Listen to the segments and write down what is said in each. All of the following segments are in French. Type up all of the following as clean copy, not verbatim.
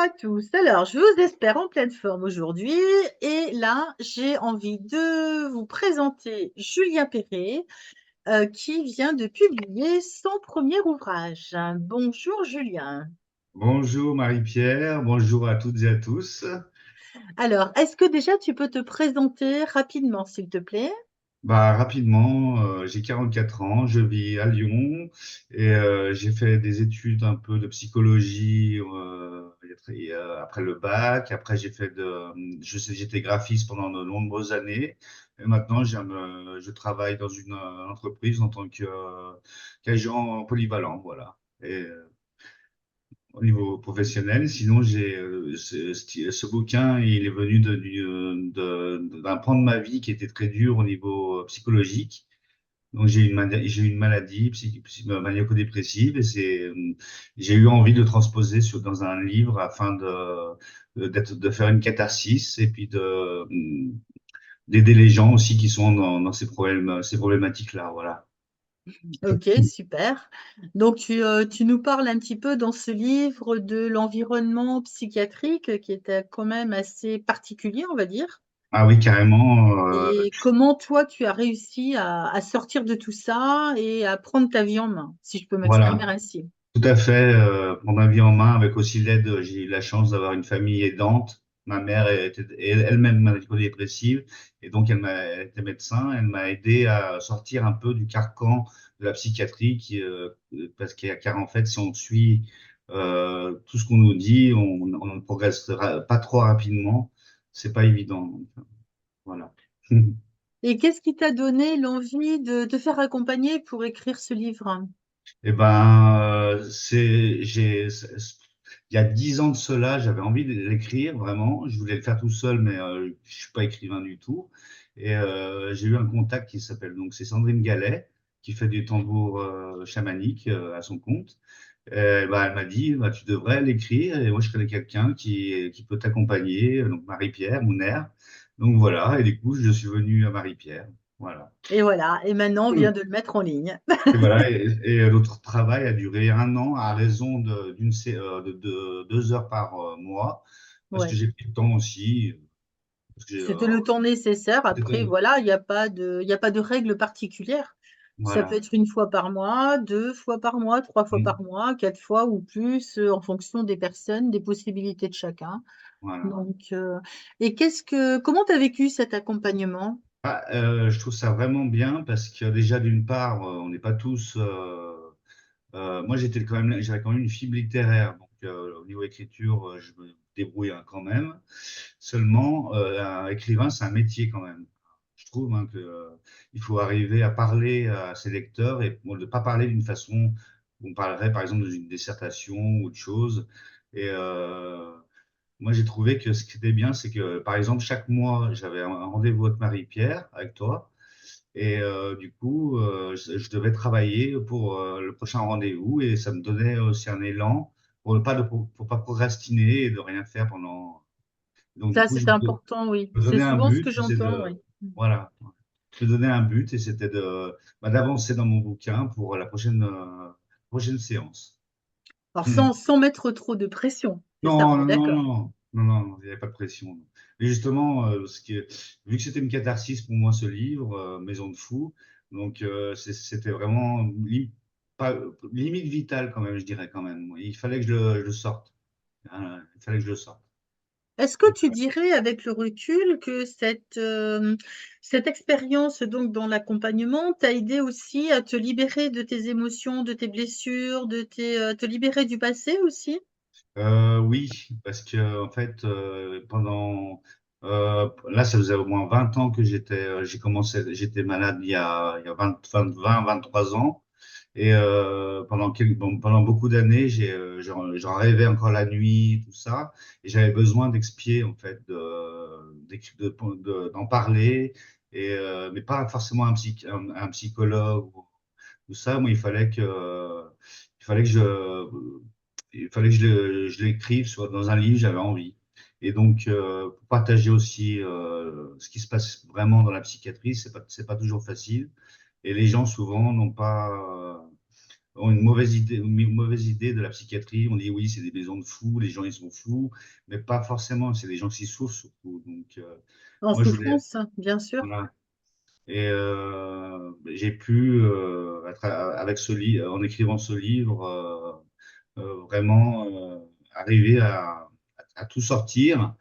à tous. Alors, je vous espère en pleine forme aujourd'hui et là, j'ai envie de vous présenter Julien Perret, qui vient de publier son premier ouvrage. Bonjour Julien. Bonjour Marie-Pierre, bonjour à toutes et à tous. Alors, est-ce que déjà tu peux te présenter rapidement, s'il te plaît? Rapidement, j'ai 44 ans, je vis à Lyon et j'ai fait des études un peu de psychologie après le bac. Après, j'étais graphiste pendant de nombreuses années et maintenant je travaille dans une entreprise en tant qu'agent polyvalent, voilà. Au niveau professionnel. Sinon, ce bouquin, il est venu d'un pan de ma vie qui était très dur au niveau psychologique. Donc, j'ai eu une maladie maniaco-dépressive et j'ai eu envie de transposer dans un livre afin de faire une catharsis et puis d'aider les gens aussi qui sont dans ces problématiques-là. Voilà. Ok, super. Donc, tu nous parles un petit peu dans ce livre de l'environnement psychiatrique qui était quand même assez particulier, on va dire. Ah oui, carrément. Et comment toi, tu as réussi à sortir de tout ça et à prendre ta vie en main, si je peux m'exprimer Voilà. ainsi? Tout à fait, prendre ma vie en main avec aussi l'aide, j'ai eu la chance d'avoir une famille aidante. Ma mère était elle-même maniaco-dépressive et donc elle était médecin. Elle m'a aidé à sortir un peu du carcan de la psychiatrie car en fait, si on suit tout ce qu'on nous dit, on ne progressera pas trop rapidement. C'est pas évident. Donc, voilà. Et qu'est-ce qui t'a donné l'envie de te faire accompagner pour écrire ce livre? Eh ben, il y a 10 ans de cela, j'avais envie de l'écrire vraiment. Je voulais le faire tout seul, mais je suis pas écrivain du tout. Et j'ai eu un contact qui s'appelle donc c'est Sandrine Gallet qui fait du tambour chamanique à son compte. Elle m'a dit tu devrais l'écrire et moi je connais quelqu'un qui peut t'accompagner, donc Marie-Pierre Mouner. Donc voilà, et du coup je suis venu à Marie-Pierre. Voilà. Et voilà, et maintenant on vient de le mettre en ligne. Et voilà, notre travail a duré 1 an à raison de 2 heures par mois, parce que Ouais. j'ai pris le temps aussi. Parce que, C'était le temps nécessaire. Après, c'était- voilà, il y a pas de règle particulière. Ça peut voilà. être une fois par mois, deux fois par mois, trois fois Mm. par mois, quatre fois ou plus, en fonction des personnes, des possibilités de chacun. Voilà. Donc, et comment tu as vécu cet accompagnement? Je trouve ça vraiment bien parce que déjà, d'une part, on n'est pas tous. Moi, j'avais quand même une fibre littéraire, donc au niveau écriture, je me débrouille quand même. Seulement, un écrivain, c'est un métier quand même. Je trouve que il faut arriver à parler à ses lecteurs et bon, de ne pas parler d'une façon où on parlerait par exemple dans une dissertation ou autre chose. Et moi, j'ai trouvé que ce qui était bien, c'est que par exemple, chaque mois, j'avais un rendez-vous avec Marie-Pierre, avec toi. Et du coup, je devais travailler pour le prochain rendez-vous et ça me donnait aussi un élan pour pas procrastiner et de rien faire pendant. Donc, du Ça, coup, c'est important, oui. me C'est donnais un souvent ce but, que c'est j'entends, oui. voilà, me donnais un but et c'était d'avancer dans mon bouquin pour la prochaine séance. Alors, Hmm. sans mettre trop de pression, c'est ça, Non, on est non, non, d'accord. non, non, non, il n'y avait pas de pression. Non. Et justement, vu que c'était une catharsis pour moi, ce livre, Maison de fou, donc c'était vraiment limite vital quand même, je dirais quand même. Il fallait que je le sorte. Hein, il fallait que je le sorte. Est-ce que tu dirais, avec le recul, que cette expérience donc dans l'accompagnement t'a aidé aussi à te libérer de tes émotions, de tes blessures, te libérer du passé aussi? Oui, parce que en fait, là, ça faisait au moins 20 ans que j'étais malade il y a 23 ans. Et pendant beaucoup d'années, j'en rêvais encore la nuit, tout ça. Et j'avais besoin d'expier, en fait, d'en parler. Mais pas forcément un psychologue ou ça. Moi, il fallait que je l'écrive dans un livre, j'avais envie. Et donc, pour partager aussi ce qui se passe vraiment dans la psychiatrie, c'est pas toujours facile. Et les gens, souvent, n'ont pas. ont une mauvaise idée de la psychiatrie. On dit oui, c'est des maisons de fous, les gens ils sont fous, mais pas forcément. C'est des gens qui souffrent surtout. Donc En moi je voulais, souffrance, bien sûr. voilà. Et j'ai pu, avec en écrivant ce livre, vraiment arriver à tout sortir.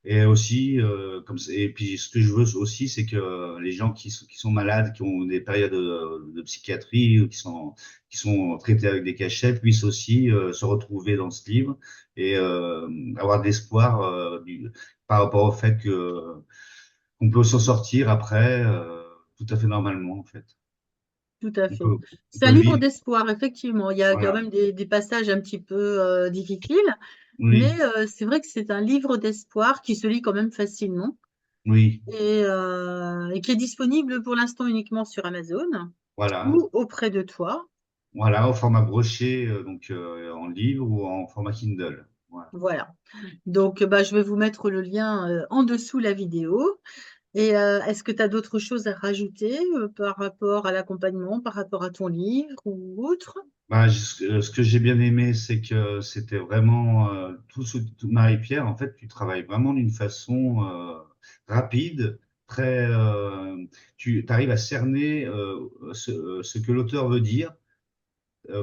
Et aussi, et puis ce que je veux aussi, c'est que les gens qui sont malades, qui ont des périodes de psychiatrie, ou qui sont traités avec des cachets, puissent aussi se retrouver dans ce livre et avoir de l'espoir par rapport au fait qu'on peut s'en sortir après tout à fait normalement, en fait. Tout à On fait. peut, on C'est un peut livre vivre, d'espoir, effectivement. Il y a quand voilà. même des passages un petit peu difficiles, mais Oui, c'est vrai que c'est un livre d'espoir qui se lit quand même facilement oui, et qui est disponible pour l'instant uniquement sur Amazon voilà. ou auprès de toi. Voilà, au format broché, donc en livre ou en format Kindle. Voilà. Voilà. Donc, bah, je vais vous mettre le lien en dessous la vidéo. Et est-ce que tu as d'autres choses à rajouter par rapport à l'accompagnement, par rapport à ton livre ou autre? Bah, ce que j'ai bien aimé, c'est que c'était vraiment tout Marie-Pierre. En fait, tu travailles vraiment d'une façon rapide, très. Tu arrives à cerner ce que l'auteur veut dire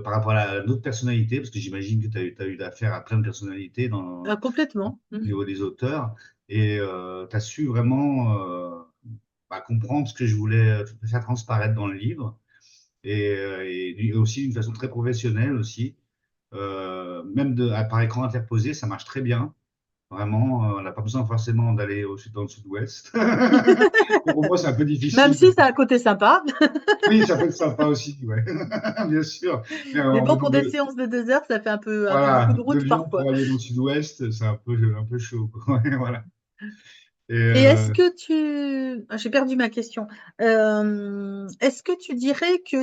par rapport à d'autres personnalités, parce que j'imagine que tu as eu affaire à plein de personnalités Ah, au complètement. Mhm. niveau des auteurs, et tu as su vraiment comprendre ce que je voulais faire transparaître dans le livre, et aussi d'une façon très professionnelle aussi. Même par écran interposé, ça marche très bien. Vraiment, on n'a pas besoin forcément d'aller au sud, dans le sud-ouest. Pour moi, c'est un peu Même difficile. si c'est un côté sympa. Oui, ça peut être sympa aussi, ouais. Bien sûr. Mais Mais en bon, venant pour des séances de 2 heures, ça fait un peu beaucoup voilà, de de route Lyon parfois. pour aller dans le sud-ouest, c'est un peu chaud, quoi. Ouais, voilà. Et Et est-ce que tu... Ah, j'ai perdu ma question. Est-ce que tu dirais que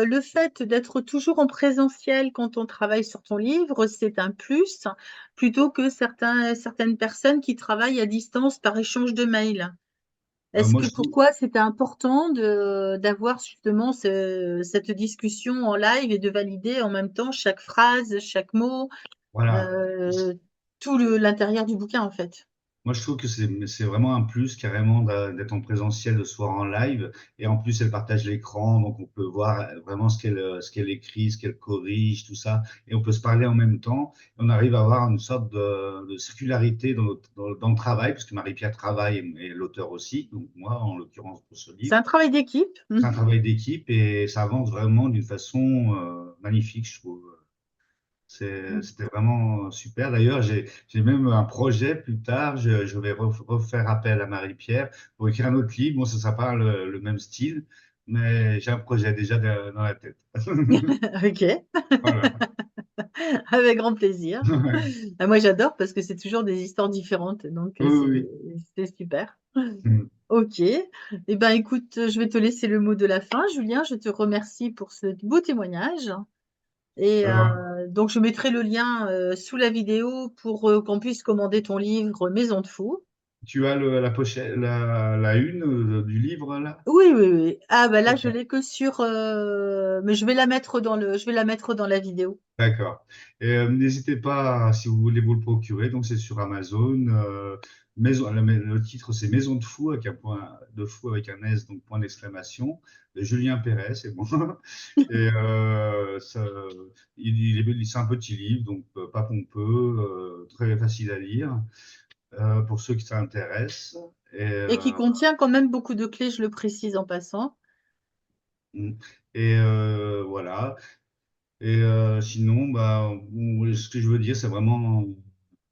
le fait d'être toujours en présentiel quand on travaille sur ton livre, c'est un plus, plutôt que certaines personnes qui travaillent à distance par échange de mails? Est-ce moi, que je trouve, pourquoi c'était important d'avoir justement cette discussion en live et de valider en même temps chaque phrase, chaque mot, voilà. euh, l'intérieur du bouquin en fait? Moi, je trouve que c'est vraiment un plus carrément d'être en présentiel, de se voir en live. Et en plus, elle partage l'écran, donc on peut voir vraiment ce qu'elle écrit, ce qu'elle corrige, tout ça. Et on peut se parler en même temps. Et on arrive à avoir une sorte de circularité dans le travail, parce que Marie-Pierre travaille et l'auteur aussi. Donc moi, en l'occurrence, pour ce C'est livre. un travail d'équipe. C'est un travail d'équipe et ça avance vraiment d'une façon magnifique, je trouve. C'était vraiment super. D'ailleurs, j'ai même un projet plus tard. Je vais refaire appel à Marie-Pierre pour écrire un autre livre. Bon, ce ne sera pas le même style, mais j'ai un projet déjà dans la tête. Ok, Voilà. avec grand plaisir. Ouais. Ah, moi, j'adore parce que c'est toujours des histoires différentes, donc Oui, oui, c'est super. oui. Mm. Ok. Eh ben, écoute, je vais te laisser le mot de la fin, Julien. Je te remercie pour ce beau témoignage. Et Alors, donc, je mettrai le lien sous la vidéo pour qu'on puisse commander ton livre Maison de fou. tu as la pochette, la une du livre là? Oui, oui, oui. Ah, ben là, je D'accord. l'ai que sur, mais je vais la mettre je vais la mettre dans la vidéo. D'accord. Et n'hésitez pas, si vous voulez vous le procurer, donc c'est sur Amazon. Le titre, c'est Maison de fou, avec un point de fou avec un S, donc point d'exclamation, de Julien Perret, c'est bon. Et c'est un petit livre, donc pas pompeux, très facile à lire, pour ceux qui s'intéressent. Et, Et qui contient quand même beaucoup de clés, je le précise en passant. mm, voilà. Et sinon, ce que je veux dire, c'est vraiment un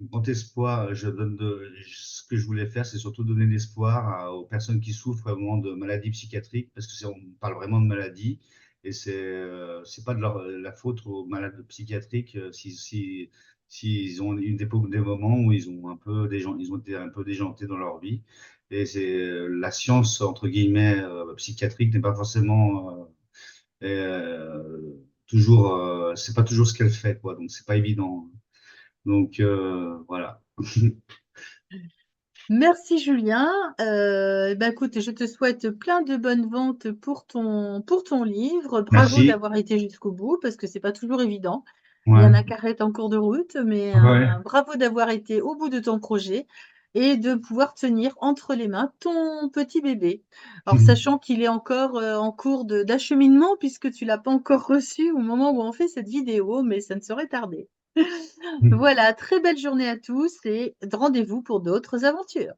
grand espoir. Ce que je voulais faire, c'est surtout donner l'espoir aux personnes qui souffrent vraiment de maladies psychiatriques, parce que on parle vraiment de maladies, et c'est pas de la faute aux malades psychiatriques s'ils ont eu des moments où ils ont été un peu déjantés dans leur vie. Et la science entre guillemets psychiatrique n'est pas forcément toujours, c'est pas toujours ce qu'elle fait, quoi. Donc c'est pas évident. Donc voilà. Merci Julien. Bah, écoute, je te souhaite plein de bonnes ventes pour ton livre. Bravo Merci. d'avoir été jusqu'au bout parce que c'est pas toujours évident. Il y en Ouais. a qui arrêtent en cours de route, mais Ouais. bravo d'avoir été au bout de ton projet et de pouvoir tenir entre les mains ton petit bébé. Alors, sachant qu'il est encore en cours d'acheminement puisque tu l'as pas encore reçu au moment où on fait cette vidéo, mais ça ne saurait tarder. Voilà, très belle journée à tous et rendez-vous pour d'autres aventures.